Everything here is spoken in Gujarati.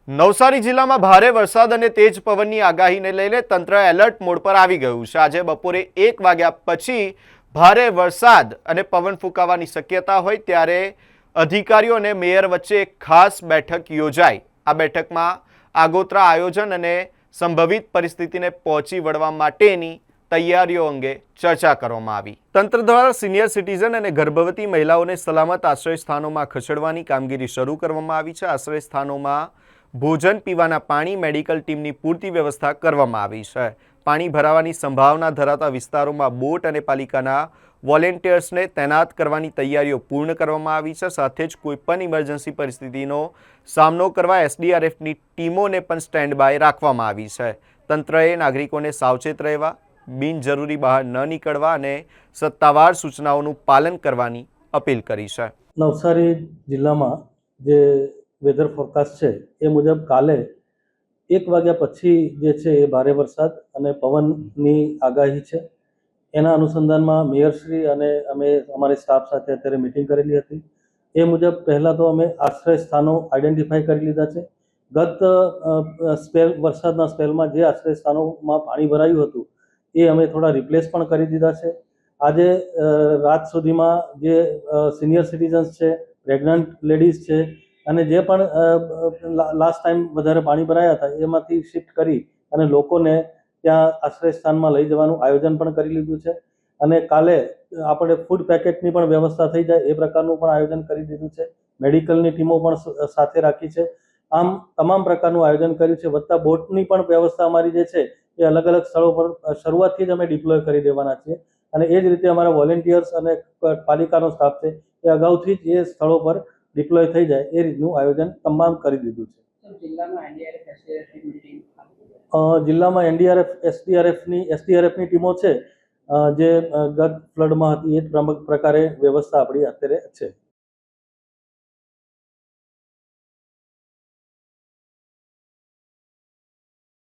નવસારી જિલ્લામાં ભારે વરસાદ અને તેજ પવનની આગાહીને લઈને તંત્ર એલર્ટ મોડ પર આવી ગયું છે। આજે બપોરે 1 વાગ્યા પછી ભારે વરસાદ અને પવન ફૂંકાવાની શક્યતા હોય ત્યારે અધિકારીઓ અને મેયર વચ્ચે એક ખાસ બેઠક યોજાઈ। આ બેઠકમાં આગોતરા આયોજન અને સંભવિત પરિસ્થિતિને પહોંચી વળવા માટેની તૈયારીઓ અંગે ચર્ચા કરવામાં આવી। તંત્ર દ્વારા સિનિયર સિટીઝન અને ગર્ભવતી મહિલાઓને સલામત આશ્રય સ્થાનોમાં ખસેડવાની કામગીરી શરૂ કરવામાં આવી છે। આશ્રય સ્થાનોમાં ભોજન, પીવાના પાણી, મેડિકલ ટીમની પૂરતી વ્યવસ્થા કરવામાં આવી છે। પાણી ભરાવાની સંભાવના ધરાવતા વિસ્તારોમાં બોટ અને પાલિકાના વોલેન્ટિયર્સને તૈનાત કરવાની તૈયારીઓ પૂર્ણ કરવામાં આવી છે। સાથે જ કોઈપણ ઇમરજન્સી પરિસ્થિતિનો સામનો કરવા એસડીઆરએફની ટીમોને પણ સ્ટેન્ડ બાય રાખવામાં આવી છે। તંત્રએ નાગરિકોને સાવચેત રહેવા, બિનજરૂરી બહાર ન નીકળવા અને સત્તાવાર સૂચનાઓનું પાલન કરવાની અપીલ કરી છે। નવસારી જિલ્લામાં જે વેધર ફોરકાસ્ટ છે એ મુજબ કાલે 1 વાગ્યા પછી જે છે એ ભારે વરસાદ અને પવનની આગાહી છે। એના અનુસંધાનમાં મેયરશ્રી અને અમે અમારી સ્ટાફ સાથે અત્યારે મિટિંગ કરેલી હતી। એ મુજબ પહેલાં તો અમે આશ્રય સ્થાનો આઈડેન્ટિફાઈ કરી લીધા છે। ગત વરસાદના સ્પેલમાં જે આશ્રય સ્થાનોમાં પાણી ભરાયું હતું એ અમે થોડા રિપ્લેસ પણ કરી દીધા છે। આજે રાત સુધીમાં જે સિનિયર સિટીઝન્સ છે, પ્રેગ્નન્ટ લેડીઝ છે અને જે પણ લાસ્ટ ટાઈમ વધારે પાણી ભરાયા હતા એમાંથી શિફ્ટ કરી અને લોકોને ત્યાં આશ્રય સ્થાનમાં લઈ જવાનું આયોજન પણ કરી લીધું છે। અને કાલે આપણે ફૂડ પેકેટની પણ વ્યવસ્થા થઈ જાય એ પ્રકારનું પણ આયોજન કરી દીધું છે। મેડિકલની ટીમો પણ સાથે રાખી છે। આમ તમામ પ્રકારનું આયોજન કર્યું છે। વત્તા બોટની પણ વ્યવસ્થા અમારી જે છે એ અલગ અલગ સ્થળો પર શરૂઆતથી જ અમે ડિપ્લોય કરી દેવાના છીએ અને એ જ રીતે અમારા વોલેન્ટિયર્સ અને પાલિકાનો સ્ટાફ છે એ અગાઉથી જ એ સ્થળો પર ડિપ્લોય થઈ જાય એ રીતનું આયોજન તમામ કરી દીધું છે। જિલ્લામાં એનડીઆરએફ, એસડીઆરએફની ટીમો છે જે ગત ફ્લડમાં હતી એ જ પ્રકારે વ્યવસ્થા આપણી અત્યારે છે।